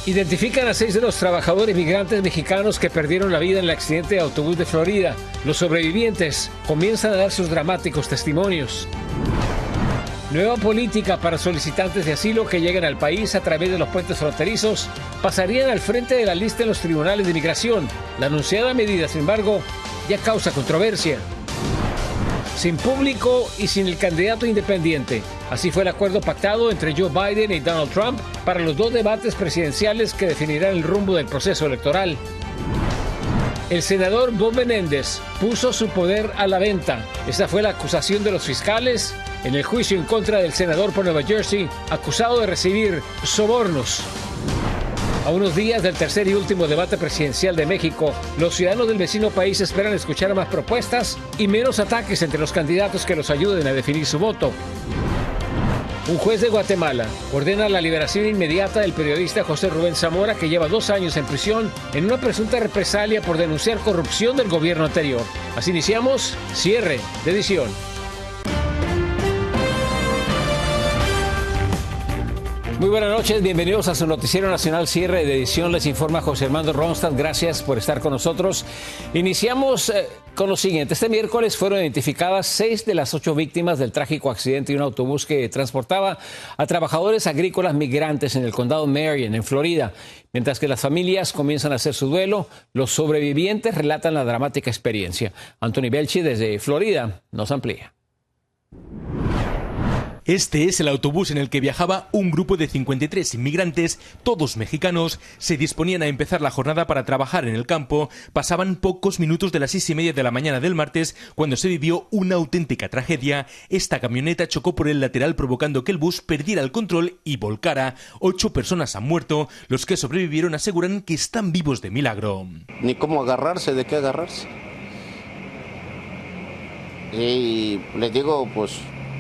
Identifican a 6 de los trabajadores migrantes mexicanos que perdieron la vida en el accidente de autobús de Florida. Los sobrevivientes comienzan a dar sus dramáticos testimonios. Nueva política para solicitantes de asilo que lleguen al país a través de los puentes fronterizos pasarían al frente de la lista en los tribunales de inmigración. La anunciada medida, sin embargo, ya causa controversia. Sin público y sin el candidato independiente. Así fue el acuerdo pactado entre Joe Biden y Donald Trump para los 2 debates presidenciales que definirán el rumbo del proceso electoral. El senador Bob Menéndez puso su poder a la venta. Esa fue la acusación de los fiscales en el juicio en contra del senador por Nueva Jersey, acusado de recibir sobornos. A unos días del tercer y último debate presidencial de México, los ciudadanos del vecino país esperan escuchar más propuestas y menos ataques entre los candidatos que los ayuden a definir su voto. Un juez de Guatemala ordena la liberación inmediata del periodista José Rubén Zamora, que lleva 2 años en prisión en una presunta represalia por denunciar corrupción del gobierno anterior. Así iniciamos cierre de edición. Muy buenas noches, bienvenidos a su noticiero nacional cierre de edición. Les informa José Armando Ronstadt, gracias por estar con nosotros. Iniciamos con lo siguiente. Este miércoles fueron identificadas 6 de las 8 víctimas del trágico accidente de un autobús que transportaba a trabajadores agrícolas migrantes en el condado Marion, en Florida. Mientras que las familias comienzan a hacer su duelo, los sobrevivientes relatan la dramática experiencia. Anthony Belchi desde Florida nos amplía. Este es el autobús en el que viajaba un grupo de 53 inmigrantes, todos mexicanos. Se disponían a empezar la jornada para trabajar en el campo. Pasaban pocos minutos de las 6:30 de la mañana del martes cuando se vivió una auténtica tragedia. Esta camioneta chocó por el lateral provocando que el bus perdiera el control y volcara. 8 personas han muerto. Los que sobrevivieron aseguran que están vivos de milagro. Ni cómo agarrarse, de qué agarrarse. Y les digo, pues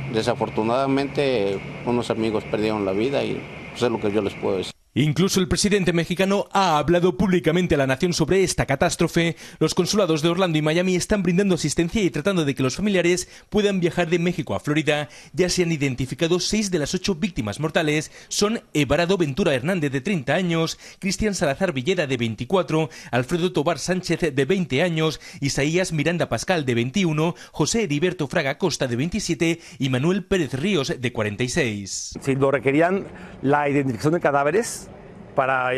desafortunadamente unos amigos perdieron la vida y pues es lo que yo les puedo decir. Incluso el presidente mexicano ha hablado públicamente a la nación sobre esta catástrofe. Los consulados de Orlando y Miami están brindando asistencia y tratando de que los familiares puedan viajar de México a Florida. Ya se han identificado 6 de las 8 víctimas mortales. Son Everardo Ventura Hernández, de 30 años, Cristian Salazar Villeda, de 24, Alfredo Tobar Sánchez, de 20 años, Isaías Miranda Pascal, de 21, José Heriberto Fraga Costa, de 27 y Manuel Pérez Ríos, de 46. Si lo requerían la identificación de cadáveres, para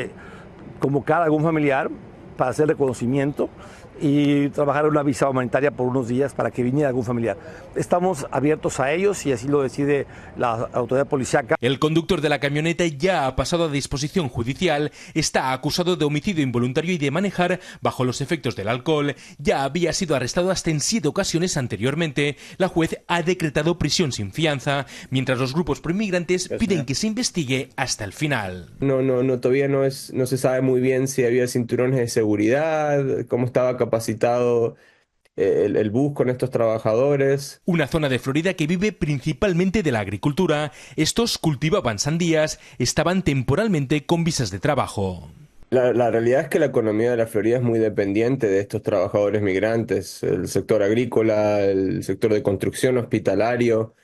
convocar a algún familiar, para hacer reconocimiento y trabajar en una visa humanitaria por unos días para que viniera algún familiar. Estamos abiertos a ellos y así lo decide la autoridad policíaca. El conductor de la camioneta ya ha pasado a disposición judicial, está acusado de homicidio involuntario y de manejar bajo los efectos del alcohol. Ya había sido arrestado hasta en 7 ocasiones anteriormente. La juez ha decretado prisión sin fianza, mientras los grupos proinmigrantes piden que se investigue hasta el final. Todavía no se sabe muy bien si había cinturones de seguridad, cómo estaba capacitado el bus con estos trabajadores. Una zona de Florida que vive principalmente de la agricultura. Estos cultivaban sandías, estaban temporalmente con visas de trabajo. La realidad es que la economía de la Florida es muy dependiente de estos trabajadores migrantes, el sector agrícola, el sector de construcción, hospitalario.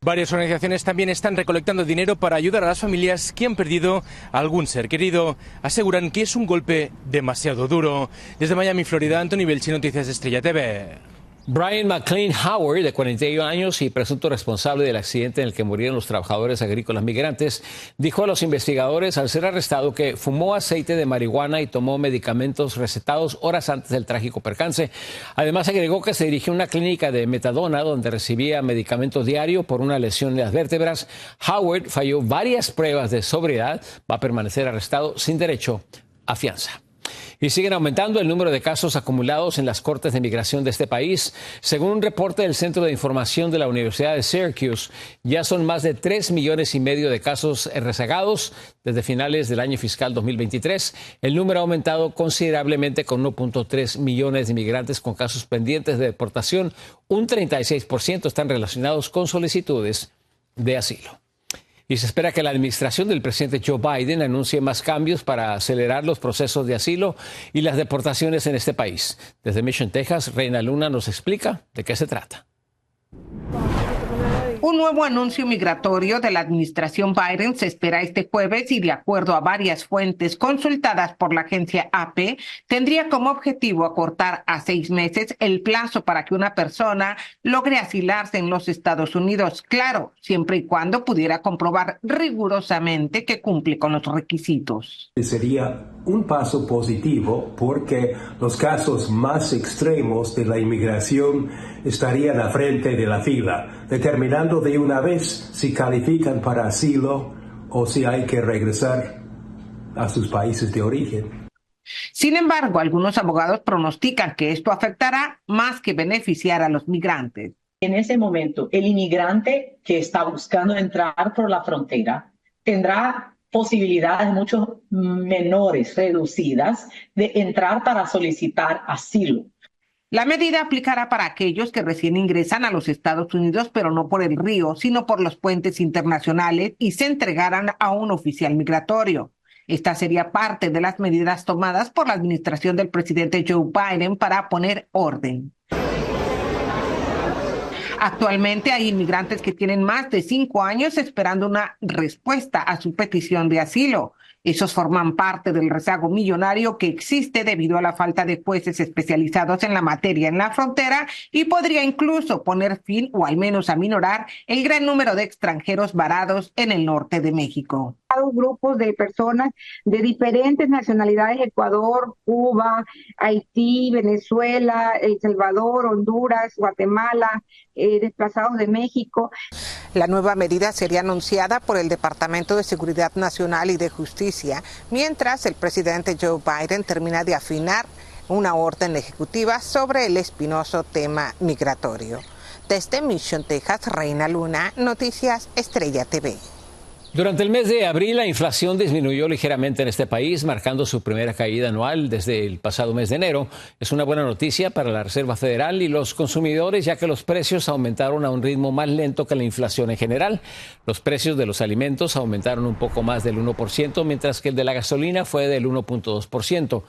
Varias organizaciones también están recolectando dinero para ayudar a las familias que han perdido a algún ser querido. Aseguran que es un golpe demasiado duro. Desde Miami, Florida, Anthony Belchi, Noticias Estrella TV. Brian McLean Howard, de 41 años y presunto responsable del accidente en el que murieron los trabajadores agrícolas migrantes, dijo a los investigadores al ser arrestado que fumó aceite de marihuana y tomó medicamentos recetados horas antes del trágico percance. Además, agregó que se dirigió a una clínica de metadona donde recibía medicamentos diario por una lesión en las vértebras. Howard falló varias pruebas de sobriedad. Va a permanecer arrestado sin derecho a fianza. Y siguen aumentando el número de casos acumulados en las cortes de migración de este país. Según un reporte del Centro de Información de la Universidad de Syracuse, ya son más de 3,5 millones de casos rezagados desde finales del año fiscal 2023. El número ha aumentado considerablemente con 1,3 millones de inmigrantes con casos pendientes de deportación. Un 36% están relacionados con solicitudes de asilo. Y se espera que la administración del presidente Joe Biden anuncie más cambios para acelerar los procesos de asilo y las deportaciones en este país. Desde Mission, Texas, Reina Luna nos explica de qué se trata. Un nuevo anuncio migratorio de la administración Biden se espera este jueves y, de acuerdo a varias fuentes consultadas por la agencia AP, tendría como objetivo acortar a 6 meses el plazo para que una persona logre asilarse en los Estados Unidos, claro, siempre y cuando pudiera comprobar rigurosamente que cumple con los requisitos. Sería un paso positivo porque los casos más extremos de la inmigración estarían al frente de la fila, determinando de una vez si califican para asilo o si hay que regresar a sus países de origen. Sin embargo, algunos abogados pronostican que esto afectará más que beneficiar a los migrantes. En ese momento, el inmigrante que está buscando entrar por la frontera tendrá posibilidades mucho menores, reducidas, de entrar para solicitar asilo. La medida aplicará para aquellos que recién ingresan a los Estados Unidos, pero no por el río, sino por los puentes internacionales y se entregaran a un oficial migratorio. Esta sería parte de las medidas tomadas por la administración del presidente Joe Biden para poner orden. Actualmente hay inmigrantes que tienen más de 5 años esperando una respuesta a su petición de asilo. Esos forman parte del rezago millonario que existe debido a la falta de jueces especializados en la materia en la frontera y podría incluso poner fin o al menos aminorar el gran número de extranjeros varados en el norte de México. Grupos de personas de diferentes nacionalidades: Ecuador, Cuba, Haití, Venezuela, El Salvador, Honduras, Guatemala, desplazados de México. La nueva medida sería anunciada por el Departamento de Seguridad Nacional y de Justicia, mientras el presidente Joe Biden termina de afinar una orden ejecutiva sobre el espinoso tema migratorio. Desde Mission, Texas, Reina Luna, Noticias Estrella TV. Durante el mes de abril, la inflación disminuyó ligeramente en este país, marcando su primera caída anual desde el pasado mes de enero. Es una buena noticia para la Reserva Federal y los consumidores, ya que los precios aumentaron a un ritmo más lento que la inflación en general. Los precios de los alimentos aumentaron un poco más del 1%, mientras que el de la gasolina fue del 1.2%.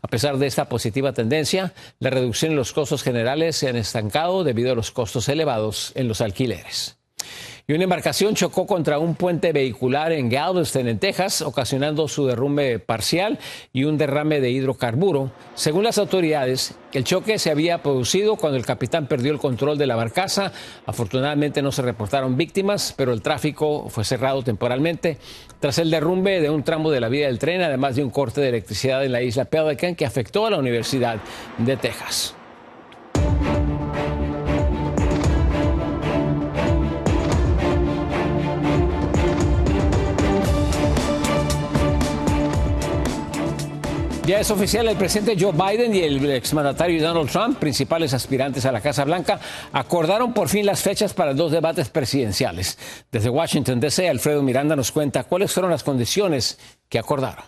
A pesar de esta positiva tendencia, la reducción en los costos generales se han estancado debido a los costos elevados en los alquileres. Y una embarcación chocó contra un puente vehicular en Galveston, en Texas, ocasionando su derrumbe parcial y un derrame de hidrocarburo. Según las autoridades, el choque se había producido cuando el capitán perdió el control de la barcaza. Afortunadamente no se reportaron víctimas, pero el tráfico fue cerrado temporalmente tras el derrumbe de un tramo de la vía del tren, además de un corte de electricidad en la isla Pelican que afectó a la Universidad de Texas. Ya es oficial, el presidente Joe Biden y el exmandatario Donald Trump, principales aspirantes a la Casa Blanca, acordaron por fin las fechas para 2 debates presidenciales. Desde Washington, D.C., Alfredo Miranda nos cuenta cuáles fueron las condiciones que acordaron.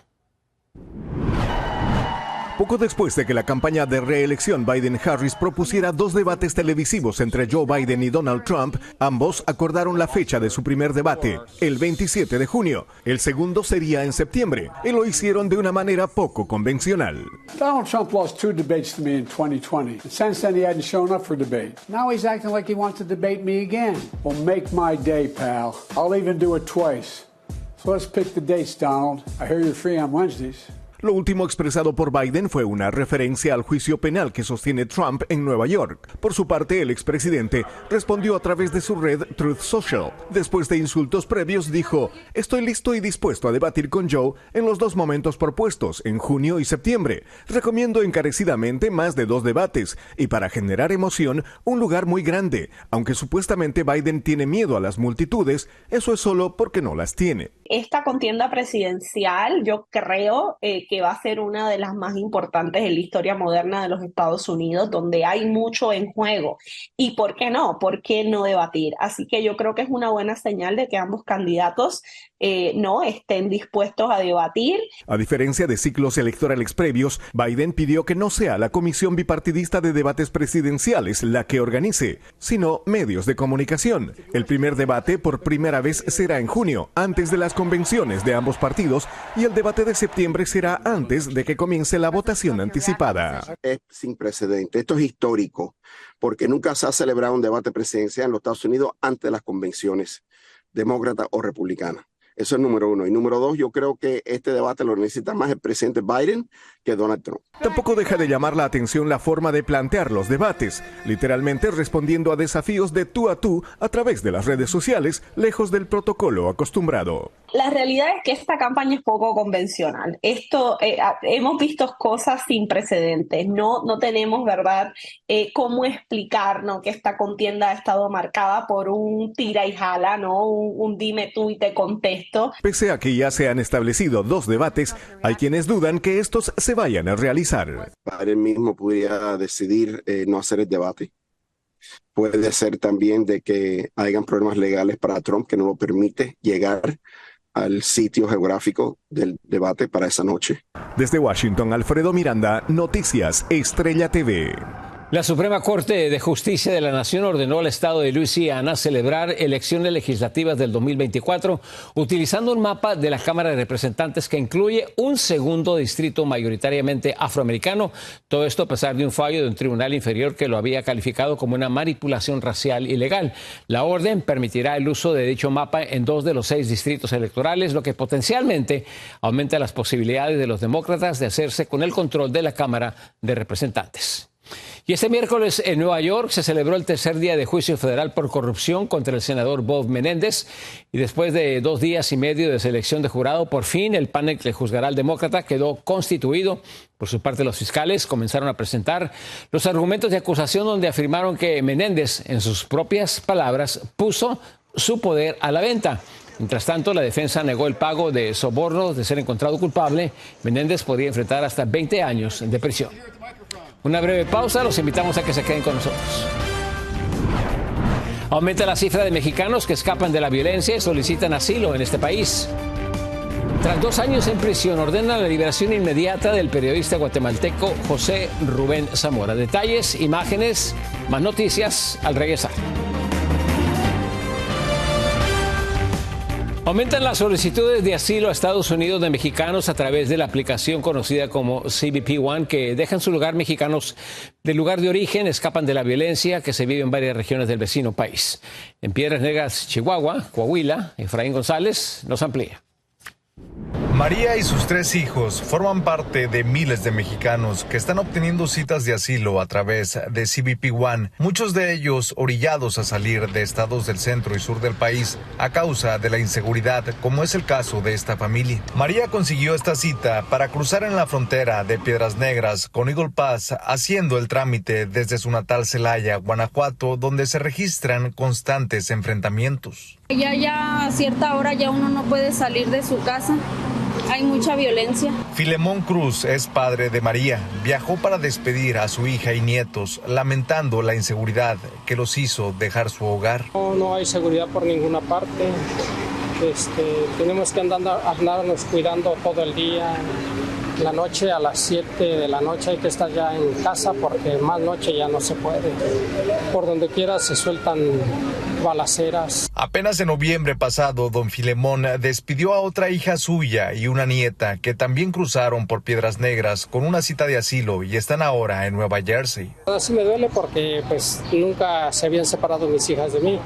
Poco después de que la campaña de reelección Biden-Harris propusiera 2 debates televisivos entre Joe Biden y Donald Trump, ambos acordaron la fecha de su primer debate, el 27 de junio. El segundo sería en septiembre, y lo hicieron de una manera poco convencional. Donald Trump lost 2 debates to me in 2020. And since then, he hadn't shown up for debate. Now he's acting like he wants to debate me again. Well, make my day, pal. I'll even do it twice. So let's pick the dates, Donald. I hear you're free on Wednesdays. Lo último expresado por Biden fue una referencia al juicio penal que sostiene Trump en Nueva York. Por su parte, el expresidente respondió a través de su red Truth Social. Después de insultos previos, dijo: "Estoy listo y dispuesto a debatir con Joe en los 2 momentos propuestos, en junio y septiembre. Recomiendo encarecidamente más de 2 debates y, para generar emoción, un lugar muy grande. Aunque supuestamente Biden tiene miedo a las multitudes, eso es solo porque no las tiene". Esta contienda presidencial, yo creo que va a ser una de las más importantes en la historia moderna de los Estados Unidos, donde hay mucho en juego. ¿Y por qué no? ¿Por qué no debatir? Así que yo creo que es una buena señal de que ambos candidatos no estén dispuestos a debatir. A diferencia de ciclos electorales previos, Biden pidió que no sea la Comisión Bipartidista de Debates Presidenciales la que organice, sino medios de comunicación. El primer debate por primera vez será en junio, antes de las convenciones de ambos partidos, y el debate de septiembre será hora antes de que comience la votación anticipada. Es sin precedente, esto es histórico, porque nunca se ha celebrado un debate presidencial en los Estados Unidos antes de las convenciones demócratas o republicanas. Eso es número uno. Y número dos, yo creo que este debate lo necesita más el presidente Biden que Donald Trump. Tampoco deja de llamar la atención la forma de plantear los debates, literalmente respondiendo a desafíos de tú a través de las redes sociales, lejos del protocolo acostumbrado. La realidad es que esta campaña es poco convencional. Hemos visto cosas sin precedentes. No tenemos, ¿verdad?, cómo explicar, ¿no?, que esta contienda ha estado marcada por un tira y jala, ¿no?, un dime tú y te contesto. Pese a que ya se han establecido 2 debates, hay quienes dudan que estos se vayan a realizar. Biden mismo pudiera decidir no hacer el debate. Puede ser también de que hayan problemas legales para Trump que no lo permite llegar al sitio geográfico del debate para esa noche. Desde Washington, Alfredo Miranda, Noticias Estrella TV. La Suprema Corte de Justicia de la Nación ordenó al estado de Luisiana celebrar elecciones legislativas del 2024 utilizando un mapa de la Cámara de Representantes que incluye un segundo distrito mayoritariamente afroamericano. Todo esto a pesar de un fallo de un tribunal inferior que lo había calificado como una manipulación racial ilegal. La orden permitirá el uso de dicho mapa en 2 de los 6 distritos electorales, lo que potencialmente aumenta las posibilidades de los demócratas de hacerse con el control de la Cámara de Representantes. Y este miércoles en Nueva York se celebró el tercer día de juicio federal por corrupción contra el senador Bob Menéndez. Y después de 2 días y medio de selección de jurado, por fin el panel que juzgará al demócrata quedó constituido. Por su parte, los fiscales comenzaron a presentar los argumentos de acusación donde afirmaron que Menéndez, en sus propias palabras, puso su poder a la venta. Mientras tanto, la defensa negó el pago de sobornos de ser encontrado culpable. Menéndez podría enfrentar hasta 20 años de prisión. Una breve pausa, los invitamos a que se queden con nosotros. Aumenta la cifra de mexicanos que escapan de la violencia y solicitan asilo en este país. Tras 2 años en prisión, ordena la liberación inmediata del periodista guatemalteco José Rubén Zamora. Detalles, imágenes, más noticias al regresar. Aumentan las solicitudes de asilo a Estados Unidos de mexicanos a través de la aplicación conocida como CBP One, que dejan su lugar mexicanos del lugar de origen, escapan de la violencia que se vive en varias regiones del vecino país. En Piedras Negras, Chihuahua, Coahuila, Efraín González nos amplía. María y sus 3 hijos forman parte de miles de mexicanos que están obteniendo citas de asilo a través de CBP One, muchos de ellos orillados a salir de estados del centro y sur del país a causa de la inseguridad, como es el caso de esta familia. María consiguió esta cita para cruzar en la frontera de Piedras Negras con Eagle Pass, haciendo el trámite desde su natal Celaya, Guanajuato, donde se registran constantes enfrentamientos. Ya a cierta hora ya uno no puede salir de su casa. Hay mucha violencia. Filemón Cruz es padre de María. Viajó para despedir a su hija y nietos, lamentando la inseguridad que los hizo dejar su hogar. No hay seguridad por ninguna parte. Tenemos que andarnos cuidando todo el día. La noche a las 7 de la noche hay que estar ya en casa porque más noche ya no se puede. Por donde quiera se sueltan balaceras. Apenas en noviembre pasado, don Filemón despidió a otra hija suya y una nieta que también cruzaron por Piedras Negras con una cita de asilo y están ahora en Nueva Jersey. Así me duele porque pues nunca se habían separado mis hijas de mí.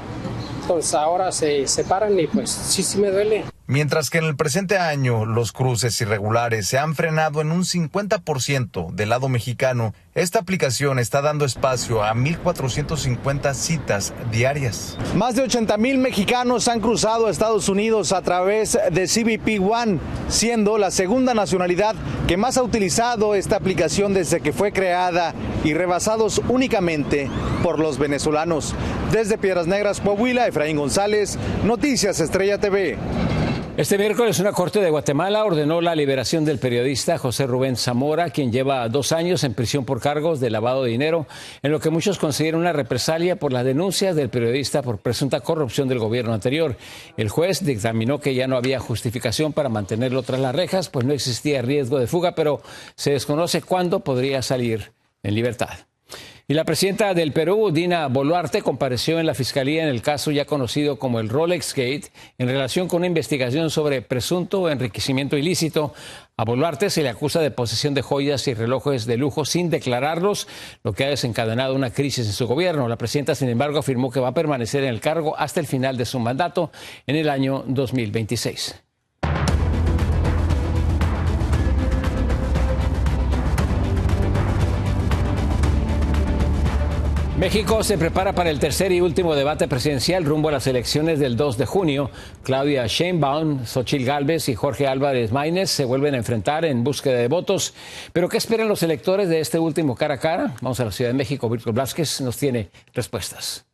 Entonces ahora se separan y pues sí me duele. Mientras que en el presente año los cruces irregulares se han frenado en un 50% del lado mexicano, esta aplicación está dando espacio a 1,450 citas diarias. Más de 80,000 mexicanos han cruzado a Estados Unidos a través de CBP One, siendo la segunda nacionalidad que más ha utilizado esta aplicación desde que fue creada y rebasados únicamente por los venezolanos. Desde Piedras Negras, Coahuila, Efraín González, Noticias Estrella TV. Este miércoles una corte de Guatemala ordenó la liberación del periodista José Rubén Zamora, quien lleva 2 años en prisión por cargos de lavado de dinero, en lo que muchos consideran una represalia por las denuncias del periodista por presunta corrupción del gobierno anterior. El juez dictaminó que ya no había justificación para mantenerlo tras las rejas, pues no existía riesgo de fuga, pero se desconoce cuándo podría salir en libertad. Y la presidenta del Perú, Dina Boluarte, compareció en la fiscalía en el caso ya conocido como el Rolex Gate en relación con una investigación sobre presunto enriquecimiento ilícito. A Boluarte se le acusa de posesión de joyas y relojes de lujo sin declararlos, lo que ha desencadenado una crisis en su gobierno. La presidenta, sin embargo, afirmó que va a permanecer en el cargo hasta el final de su mandato en el año 2026. México se prepara para el tercer y último debate presidencial rumbo a las elecciones del 2 de junio. Claudia Sheinbaum, Xochitl Gálvez y Jorge Álvarez Maínez se vuelven a enfrentar en búsqueda de votos. ¿Pero qué esperan los electores de este último cara a cara? Vamos a la Ciudad de México. Víctor Blázquez nos tiene respuestas.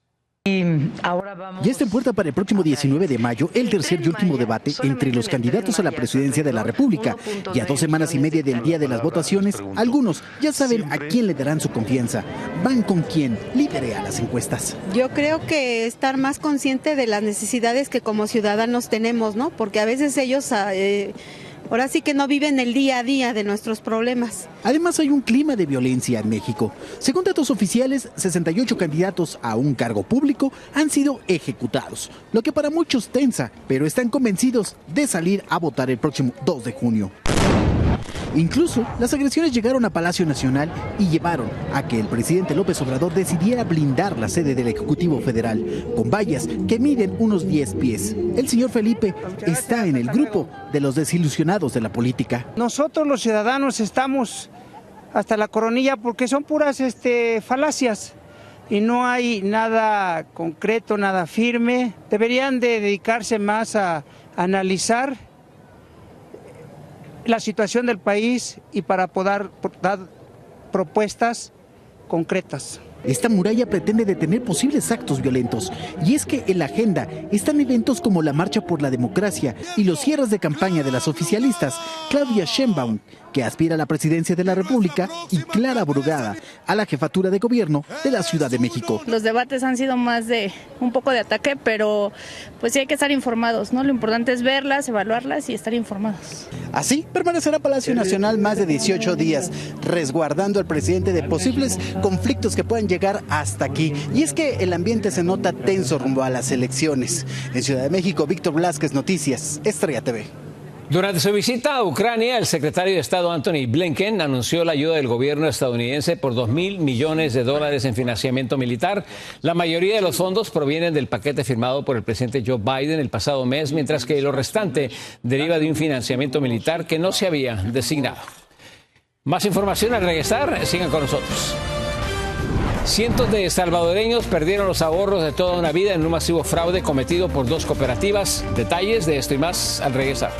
Ya está en puerta para el próximo 19 de mayo el tercer y último debate entre los candidatos a la presidencia de la República. Y a 2 semanas y media del día de las votaciones, algunos ya saben a quién le darán su confianza. Van con quien lidere a las encuestas. Yo creo que estar más consciente de las necesidades que como ciudadanos tenemos, ¿no? Porque a veces ellos ahora sí que no viven el día a día de nuestros problemas. Además hay un clima de violencia en México. Según datos oficiales, 68 candidatos a un cargo público han sido ejecutados, lo que para muchos tensa, pero están convencidos de salir a votar el próximo 2 de junio. Incluso las agresiones llegaron a Palacio Nacional y llevaron a que el presidente López Obrador decidiera blindar la sede del Ejecutivo Federal con vallas que miden unos 10 pies. El señor Felipe está en el grupo de los desilusionados de la política. Nosotros los ciudadanos estamos hasta la coronilla porque son puras falacias y no hay nada concreto, nada firme. Deberían de dedicarse más a analizar la situación del país y para poder dar propuestas concretas. Esta muralla pretende detener posibles actos violentos. Y es que en la agenda están eventos como la Marcha por la Democracia y los cierres de campaña de las oficialistas Claudia Sheinbaum, que aspira a la presidencia de la República, y Clara Brugada a la jefatura de gobierno de la Ciudad de México. Los debates han sido más de un poco de ataque, pero pues sí hay que estar informados, ¿no? Lo importante es verlas, evaluarlas y estar informados. Así permanecerá Palacio Nacional más de 18 días, resguardando al presidente de posibles conflictos que puedan llegar hasta aquí. Y es que el ambiente se nota tenso rumbo a las elecciones. En Ciudad de México, Víctor Blázquez, Noticias, Estrella TV. Durante su visita a Ucrania, el secretario de Estado Antony Blinken anunció la ayuda del gobierno estadounidense por $2.000 millones en financiamiento militar. La mayoría de los fondos provienen del paquete firmado por el presidente Joe Biden el pasado mes, mientras que lo restante deriva de un financiamiento militar que no se había designado. Más información al regresar. Sigan con nosotros. Cientos de salvadoreños perdieron los ahorros de toda una vida en un masivo fraude cometido por 2 cooperativas. Detalles de esto y más al regresar.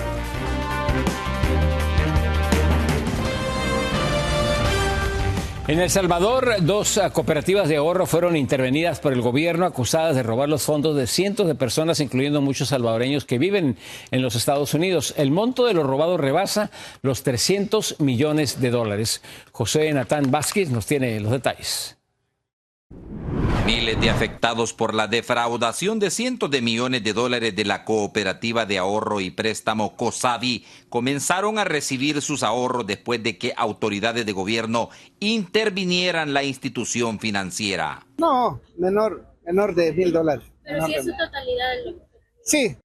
En El Salvador, 2 cooperativas de ahorro fueron intervenidas por el gobierno acusadas de robar los fondos de cientos de personas, incluyendo muchos salvadoreños que viven en los Estados Unidos. El monto de lo robado rebasa los $300 millones. José Natán Vázquez nos tiene los detalles. Miles de afectados por la defraudación de cientos de millones de dólares de la cooperativa de ahorro y préstamo COSAVI comenzaron a recibir sus ahorros después de que autoridades de gobierno intervinieran la institución financiera. No, menor de $1,000. Pero sí es su totalidad. Sí.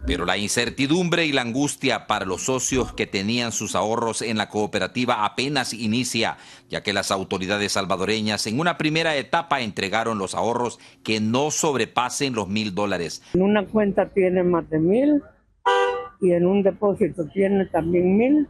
Pero la incertidumbre y la angustia para los socios que tenían sus ahorros en la cooperativa apenas inicia, ya que las autoridades salvadoreñas en una primera etapa entregaron los ahorros que no sobrepasen los $1,000. En una cuenta tiene más de 1,000 y en un depósito tiene también 1,000.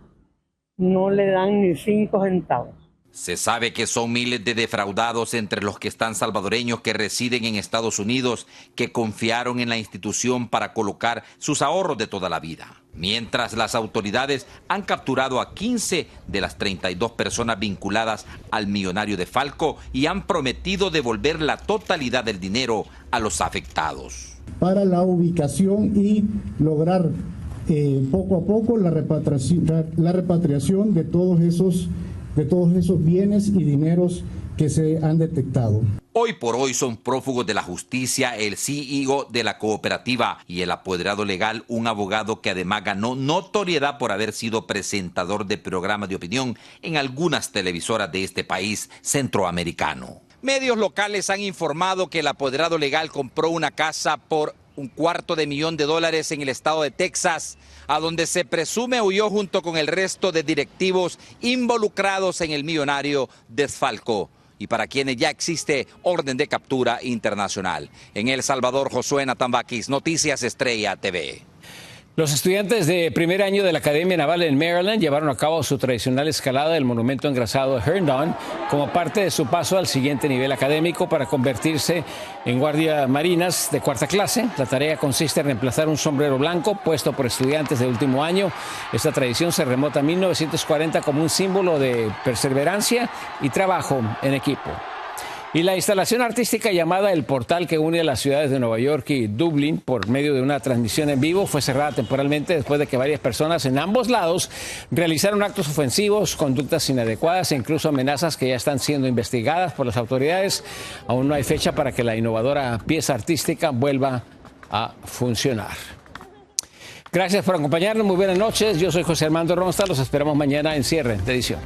No le dan ni 5 centavos. Se sabe que son miles de defraudados, entre los que están salvadoreños que residen en Estados Unidos, que confiaron en la institución para colocar sus ahorros de toda la vida. Mientras las autoridades han capturado a 15 de las 32 personas vinculadas al millonario de Falco y han prometido devolver la totalidad del dinero a los afectados. Para la ubicación y lograr poco a poco la repatriación de todos esos bienes y dineros que se han detectado. Hoy por hoy son prófugos de la justicia el CEO de la cooperativa y el apoderado legal, un abogado que además ganó notoriedad por haber sido presentador de programas de opinión en algunas televisoras de este país centroamericano. Medios locales han informado que el apoderado legal compró una casa por $250,000 en el estado de Texas, a donde se presume huyó junto con el resto de directivos involucrados en el millonario desfalco, y para quienes ya existe orden de captura internacional. En El Salvador, Josué Natambakis, Noticias Estrella TV. Los estudiantes de primer año de la Academia Naval en Maryland llevaron a cabo su tradicional escalada del monumento engrasado de Herndon como parte de su paso al siguiente nivel académico para convertirse en guardias marinas de cuarta clase. La tarea consiste en reemplazar un sombrero blanco puesto por estudiantes de último año. Esta tradición se remota a 1940 como un símbolo de perseverancia y trabajo en equipo. Y la instalación artística llamada El Portal, que une a las ciudades de Nueva York y Dublín por medio de una transmisión en vivo, fue cerrada temporalmente después de que varias personas en ambos lados realizaron actos ofensivos, conductas inadecuadas e incluso amenazas que ya están siendo investigadas por las autoridades. Aún no hay fecha para que la innovadora pieza artística vuelva a funcionar. Gracias por acompañarnos. Muy buenas noches. Yo soy José Armando Ronsta. Los esperamos mañana en cierre de edición.